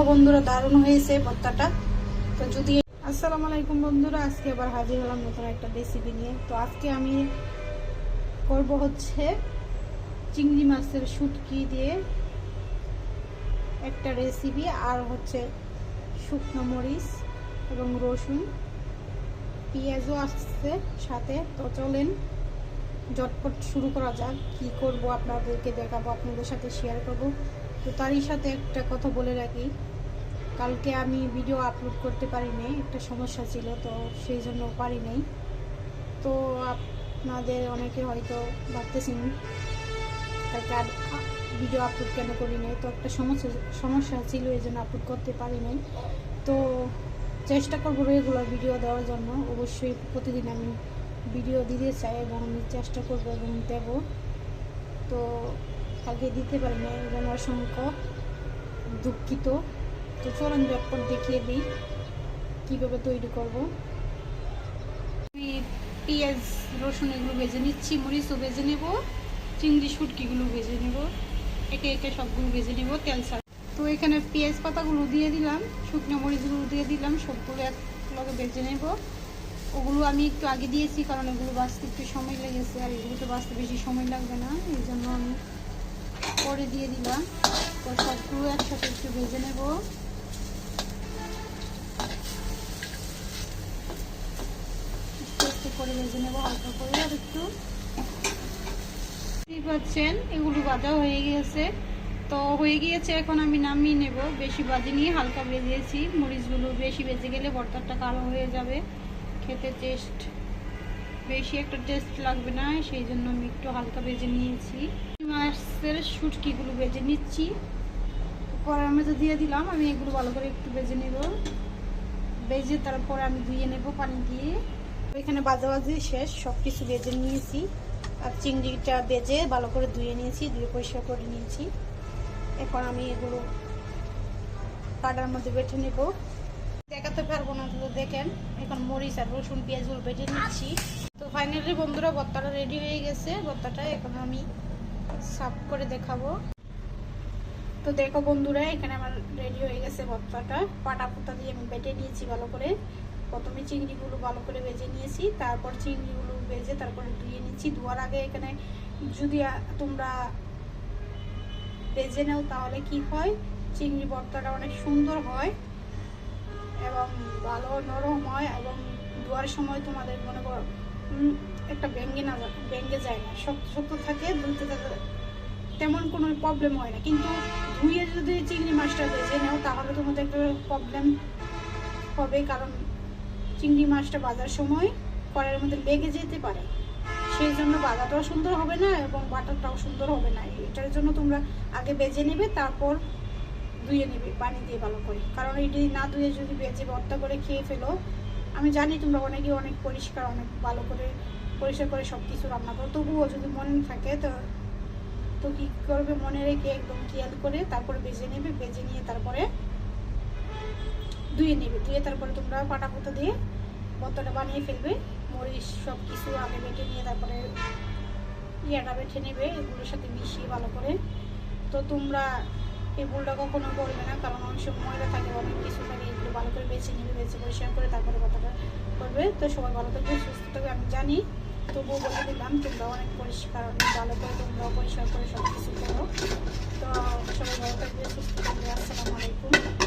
দেখো বন্ধুরা, দারুণ হয়েছে ভর্তাটা। তো যদি আসসালামু আলাইকুম বন্ধুরা, আজকে আবার হাজির হলাম নতুন একটা রেসিপি নিয়ে। তো আজকে আমি করব হচ্ছে চিংড়ি মাছের শুটকি দিয়ে একটা রেসিপি, আর হচ্ছে শুকনো মরিচ এবং রসুন, পেঁয়াজও আসছে সাথে। তো চলেন ঝটপট শুরু করা যাক। কি করব আপনাদেরকে দেখাবো, আপনাদের সাথে শেয়ার করব। তো তারই সাথে একটা কথা বলে রাখি, কালকে আমি ভিডিও আপলোড করতে পারিনি, একটা সমস্যা ছিল, তো সেই জন্য পারি নাই। তো আপনাদের অনেকে হয়তো ভাবতেছেন কালকে ভিডিও আপলোড কেন করি নাই। তো একটা সমস্যা ছিল, এই জন্য আপলোড করতে পারি নাই। তো চেষ্টা করবো রেগুলার ভিডিও দেওয়ার জন্য। অবশ্যই প্রতিদিন আমি ভিডিও দিতে চাই এবং আমি চেষ্টা করবো এবং দেব। তো কালকে দিতে পারি না, এই জন্য অসংখ্য দুঃখিত। তো চলুন ঝটপট দেখিয়ে দিই কীভাবে তৈরি করব। আমি পেঁয়াজ রসুন এগুলো ভেজে নিচ্ছি, মরিচও ভেজে নেব, চিংড়ি শুটকিগুলো ভেজে নেব, একে একে সবগুলো ভেজে নেব তেল ছাড়া। তো এখানে পেঁয়াজ পাতাগুলো দিয়ে দিলাম, শুকনো মরিচগুলো দিয়ে দিলাম, সবগুলো এক লগে ভেজে নেব। ওগুলো আমি একটু আগে দিয়েছি, কারণ এগুলো বাঁচতে একটু সময় লেগেছে, আর এগুলো তো বাঁচতে বেশি সময় লাগবে না, এই জন্য আমি পরে দিয়ে দিলাম। তো সবগুলো একসাথে একটু ভেজে নেব। করে ভেজে নেব হালকা করে, আর একটু পাচ্ছেন এগুলো ভাজা হয়ে গিয়েছে। তো হয়ে গিয়েছে, এখন আমি নামিয়ে নেব। বেশি ভাজি নিয়ে হালকা ভেজেছি, মরিচগুলো বেশি ভেজে গেলে ভর্তাটা কালো হয়ে যাবে, খেতে বেশি একটা টেস্ট লাগবে না, সেই জন্য আমি একটু হালকা ভেজে নিয়েছি। মাছের শুটকিগুলো ভেজে নিচ্ছি, কড়াইয়ের মধ্যে দিয়ে দিলাম। আমি এগুলো ভালো করে একটু ভেজে নেব, ভেজে তারপরে আমি ধুয়ে নেব পানি দিয়ে। এখানে ভাজাভাজি শেষ, সব কিছু ভেজে নিয়েছি, আর চিংড়িটা ভেজে ভালো করে ধুয়ে নিয়েছি, ধুয়ে পরিষ্কার করে নিয়েছি। এখন আমি এগুলো কাটার মধ্যে বেটে নেব। দেখাতে পারবো না, তো দেখেন এখন মরিচ আর রসুন পেঁয়াজগুলো বেটে নিচ্ছি। তো ফাইনালি বন্ধুরা ভর্তাটা রেডি হয়ে গেছে। ভর্তাটা এখন আমি সার্ভ করে দেখাবো। তো দেখো বন্ধুরা, এখানে আমার রেডি হয়ে গেছে ভর্তাটা। পাটা পোতা দিয়ে আমি বেটে নিয়েছি ভালো করে। প্রথমে চিংড়িগুলো ভালো করে ভেজে নিয়েছি, তারপর চিংড়িগুলো ভেজে তারপরে ধুয়ে নিচ্ছি। ধোয়ার আগে এখানে যদি তোমরা ভেজে নাও তাহলে কি হয়, চিংড়ি ভর্তাটা অনেক সুন্দর হয় এবং ভালো নরম হয়, এবং ধোয়ার সময় তোমাদের মনে করো একটা ভেঙে যায় না, শক্ত শক্ত থাকে, ধুতে তেমন কোনো প্রবলেম হয় না। কিন্তু ধুয়ে যদি চিংড়ি মাছটা ভেজে নাও তাহলে তোমাদের একটা প্রবলেম হবে, কারণ চিংড়ি মাছটা ভাজার সময় কড়াইয়ের মধ্যে লেগে যেতে পারে, সেই জন্য ভাজাটাও সুন্দর হবে না এবং বাটারটাও সুন্দর হবে না। এটার জন্য তোমরা আগে ভেজে নেবে, তারপর ধুয়ে নেবে পানি দিয়ে ভালো করে, কারণ এটি না ধুয়ে যদি ভেজে ভর্তা করে খেয়ে ফেলো, আমি জানি তোমরা অনেকে অনেক পরিষ্কার, অনেক ভালো করে পরিষ্কার করে সব কিছু রান্না করো, তবুও যদি মনে থাকে তো কী করবে, মনে রেখে একদম খেয়াল করে তারপরে ভেজে নেবে, ভেজে নিয়ে তারপরে ধুয়ে নেবে, ধুয়ে তারপরে তোমরা পাটা পোতা দিয়ে ভর্তাটা বানিয়ে ফেলবে। মরিচ সব কিছু আগে বেটে নিয়ে তারপরে ইয়াটা বেটে নেবে, এগুলোর সাথে মিশিয়ে ভালো করে। তো তোমরা এই ভুলটা কখনো করবে না, কারণ অনেক সময় ময়দা থাকে, অনেক কিছু থাকে, এগুলো ভালো করে বেছে নেবে, বেছে পরিষ্কার করে তারপরে ভর্তাটা করবে। তো সবাই ভালো থাকবে, সুস্থ থাকবে, আমি জানি, তবুও বলে দিলাম তোমরা অনেক পরিষ্কার, অনেক ভালো করে তোমরাও পরিষ্কার করে সব কিছু করো। তো সবাই ভালো থাকবে, সুস্থ থাকবে। আসসালামু আলাইকুম।